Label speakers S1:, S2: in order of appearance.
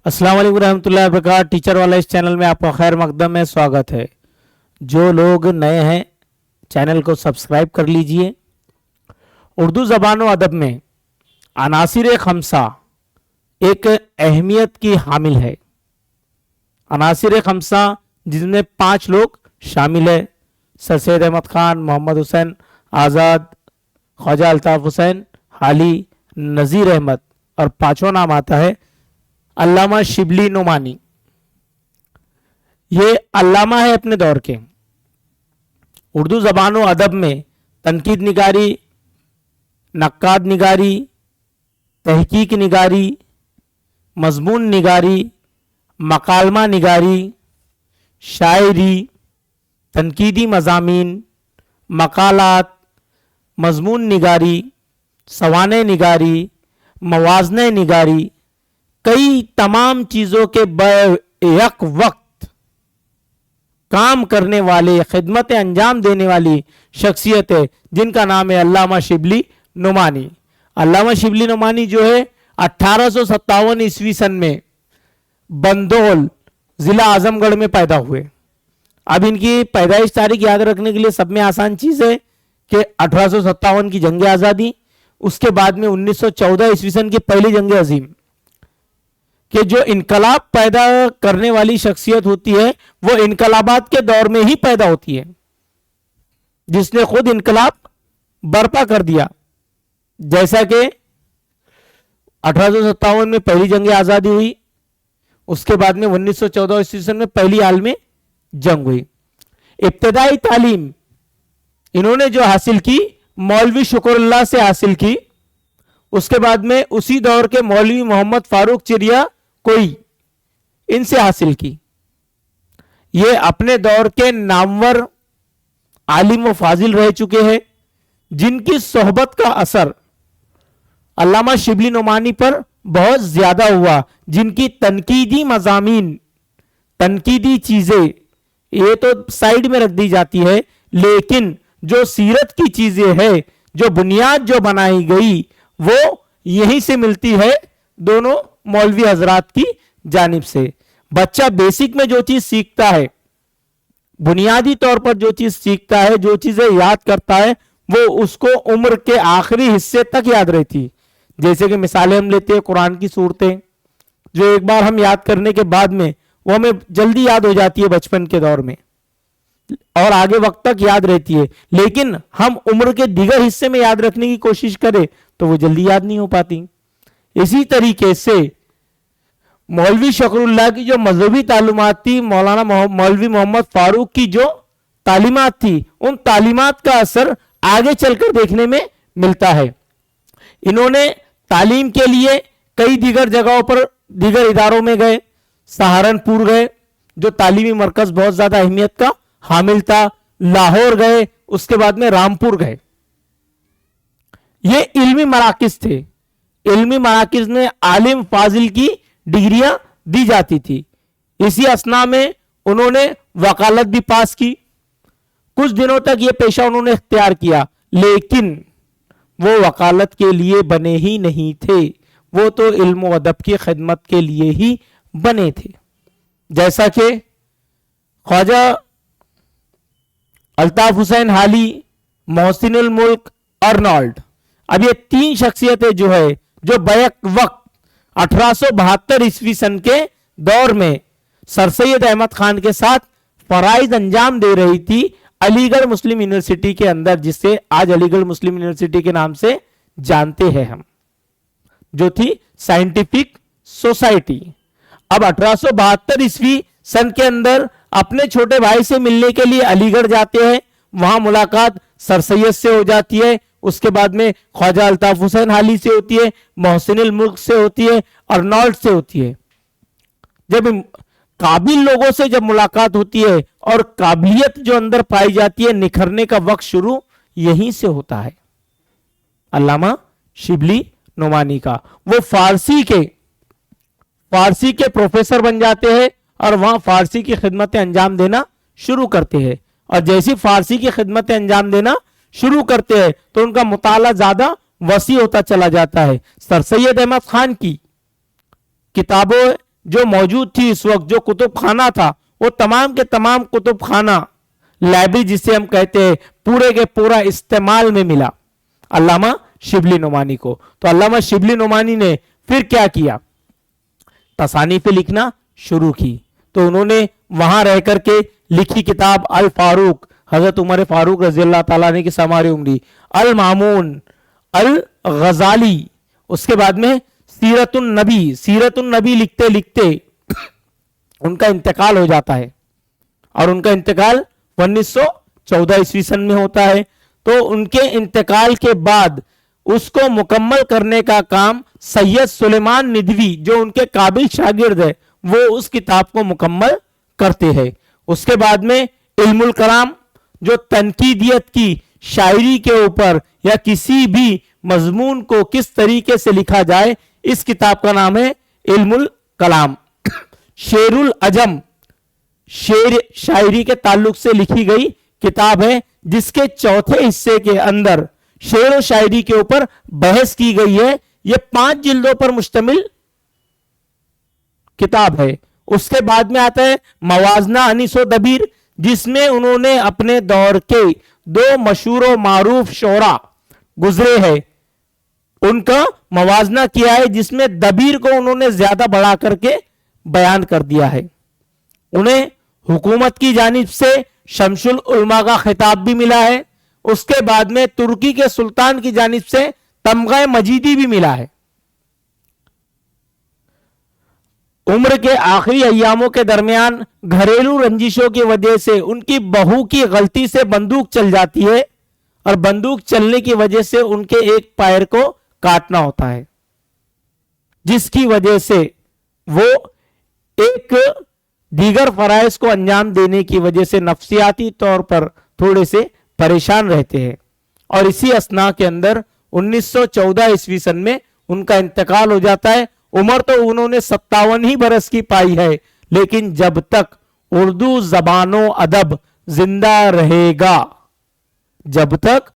S1: अस्सलाम वालेकुम रहमतुल्लाहि व बरकातहू। टीचर वाला इस चैनल में आपका खैर मकदम में स्वागत है। जो लोग नए हैं चैनल को सब्सक्राइब कर लीजिए। उर्दू ज़बान व अदब में अनासिर खमसा एक अहमियत की हामिल है। अनासिर खमसा जिसमें 5 लोग शामिल है, सर सैयद अहमद खान, मोहम्मद हुसैन आज़ाद, ख्वाजा अल्ताफ़ हुसैन हाली, नज़ीर अहमद, और 5वां नाम आता है अल्लामा शिबली नुमानी। ये अल्लामा है अपने दौर के। उर्दू ज़बान व अदब में तनकीद निगारी, नक्काद निगारी, तहकीक निगारी, मजमून निगारी, मकालमा निगारी, शायरी, तनकीदी मज़ामीन, मकालात, मजमून निगारी, सवाने निगारी, मवाज़ने निगारी, कई तमाम चीज़ों के एक वक्त काम करने वाले, खिदमत अंजाम देने वाली शख्सियत है जिनका नाम है अल्लामा शिबली नुमानी। अल्लामा शिबली नुमानी जो है 1857 ईस्वी सन में बंदोल जिला आजमगढ़ में पैदा हुए। अब इनकी पैदाइश तारीख याद रखने के लिए सब में आसान चीज है कि 1857 की जंग आज़ादी, उसके बाद में 1914 ईस्वी सन की पहली जंग अजीम कि जो इनकलाब पैदा करने वाली शख्सियत होती है वो इनकलाबात के दौर में ही पैदा होती है, जिसने खुद इनकलाब बर्पा कर दिया। जैसा कि 1857 में पहली जंग आज़ादी हुई, उसके बाद में 1914 ईस्वी सन में पहली आलमी जंग हुई। इब्तदाई तालीम इन्होंने जो हासिल की मौलवी शुक्रुल्लाह से हासिल की, उसके बाद में उसी दौर के मौलवी मोहम्मद फारूक चिरिया कोई इनसे हासिल की। ये अपने दौर के नामवर आलिम व फाजिल रह चुके हैं, जिनकी सोहबत का असर अल्लामा शिबली नुमानी पर बहुत ज्यादा हुआ। जिनकी तनकीदी मज़ामीन, तनकीदी चीजें ये तो साइड में रख दी जाती है, लेकिन जो सीरत की चीजें है, जो बुनियाद जो बनाई गई वो यहीं से मिलती है दोनों मौलवी हजरात की जानिब से। बच्चा बेसिक में जो चीज सीखता है, बुनियादी तौर पर जो चीज सीखता है, जो चीजें याद करता है, वो उसको उम्र के आखिरी हिस्से तक याद रहती। जैसे कि मिसालें हम लेते हैं कुरान की सूरतें, जो एक बार हम याद करने के बाद में वो हमें जल्दी याद हो जाती है बचपन के दौर में और आगे वक्त तक याद रहती है, लेकिन हम उम्र के दीगर हिस्से में याद रखने की कोशिश करें तो वो जल्दी याद नहीं हो पाती। इसी तरीके से मौलवी शुक्रुल्लाह की जो मजहबी तालीमात थी, मौलवी मोहम्मद फारूक की जो तालीमात थी, उन तालीमात का असर आगे चलकर देखने में मिलता है। इन्होंने तालीम के लिए कई दीगर जगहों पर, दीगर इदारों में गए। सहारनपुर गए जो तालीमी मरकज बहुत ज्यादा अहमियत का हामिल था, लाहौर गए, उसके बाद में रामपुर गए। ये इल्मी मराकिज थे। इल्मी मराकिज में आलिम फाजिल की डिग्रियां दी जाती थी। इसी असना में उन्होंने वकालत भी पास की। कुछ दिनों तक ये पेशा उन्होंने इख्तियार किया, लेकिन वो वकालत के लिए बने ही नहीं थे, वो तो इल्म व अदब की खिदमत के लिए ही बने थे। जैसा कि ख्वाजा अल्ताफ हुसैन हाली, मोहसिनुल मुल्क, अर्नोल्ड, अब ये 3 शख्सियतें जो है जो बैक वक्त 1872 ईस्वी सन के दौर में सर सैयद अहमद खान के साथ फराइज अंजाम दे रही थी अलीगढ़ मुस्लिम यूनिवर्सिटी के अंदर, जिससे आज अलीगढ़ मुस्लिम यूनिवर्सिटी के नाम से जानते हैं हम, जो थी साइंटिफिक सोसाइटी। अब 1872 ईस्वी सन के अंदर अपने छोटे भाई से मिलने के लिए अलीगढ़ जाते हैं। वहां मुलाकात सर सैयद से हो जाती है, उसके बाद में ख्वाजा अल्ताफ हुसैन हाली से होती है, मोहसिनुल मुल्क से होती है, अर्नोल्ड से होती है। जब काबिल लोगों से जब मुलाकात होती है और काबिलियत जो अंदर पाई जाती है, निखरने का वक्त शुरू यहीं से होता है। अल्लामा शिबली नुमानी का वो फारसी के प्रोफेसर बन जाते हैं और वहां फारसी की खिदमतें अंजाम देना शुरू करते हैं। और जैसी फारसी की खिदमतें अंजाम देना शुरू करते हैं तो उनका मुताला ज्यादा वसी होता चला जाता है। सर सैयद अहमद खान की किताबों जो मौजूद थी इस वक्त, जो कुतुब खाना था, वो तमाम के तमाम कुतुब खाना, लाइब्रेरी जिसे हम कहते हैं, पूरे के पूरा इस्तेमाल में मिला अल्लामा शिबली नोमानी को। तो अल्लामा शिबली नोमानी ने फिर क्या किया, तसानीफ लिखना शुरू की। तो उन्होंने वहां रह करके लिखी किताब अल फारूक, हजरत उमर फारूक रजी अल्लाह ताला ने की समारी उम्री, अल मामून, अल गजाली, उसके बाद में सीरतुन नबी। सीरतुन नबी लिखते लिखते उनका इंतकाल हो जाता है और उनका इंतकाल 1914 ईस्वी सन में होता है। तो उनके इंतकाल के बाद उसको मुकम्मल करने का काम सैयद सुलेमान निदवी, जो उनके काबिल शागिर्द है, वो उस किताब को मुकम्मल करते हैं। उसके बाद में इल्मुल कलाम, जो तनकीदियत की शायरी के ऊपर या किसी भी मजमून को किस तरीके से लिखा जाए, इस किताब का नाम है इल्मुल कलाम। शेरुल अजम, शेर शायरी के ताल्लुक से लिखी गई किताब है, जिसके चौथे हिस्से के अंदर शेर और शायरी के ऊपर बहस की गई है। यह 5 जिल्दों पर मुश्तमिल किताब है। उसके बाद में आता है मवाजना अनीसो दबीर, जिसमें उन्होंने अपने दौर के 2 मशहूर और मारूफ शोरा गुजरे हैं, उनका मवाजना किया है, जिसमें दबीर को उन्होंने ज्यादा बढ़ा करके बयान कर दिया है। उन्हें हुकूमत की जानिब से शमशुल उलमा का खिताब भी मिला है। उसके बाद में तुर्की के सुल्तान की जानिब से तमगा मजीदी भी मिला है। उम्र के आखिरी अय्यामों के दरमियान घरेलू रंजिशों की वजह से उनकी बहू की गलती से बंदूक चल जाती है और बंदूक चलने की वजह से उनके एक पैर को काटना होता है, जिसकी वजह से वो एक दीगर फराइज को अंजाम देने की वजह से नफ्सियाती तौर पर थोड़े से परेशान रहते हैं। और इसी असना के अंदर 1914 ईस्वी सन में उनका इंतकाल हो जाता है। उम्र तो उन्होंने 57 ही बरस की पाई है, लेकिन जब तक उर्दू जबानो अदब जिंदा रहेगा, जब तक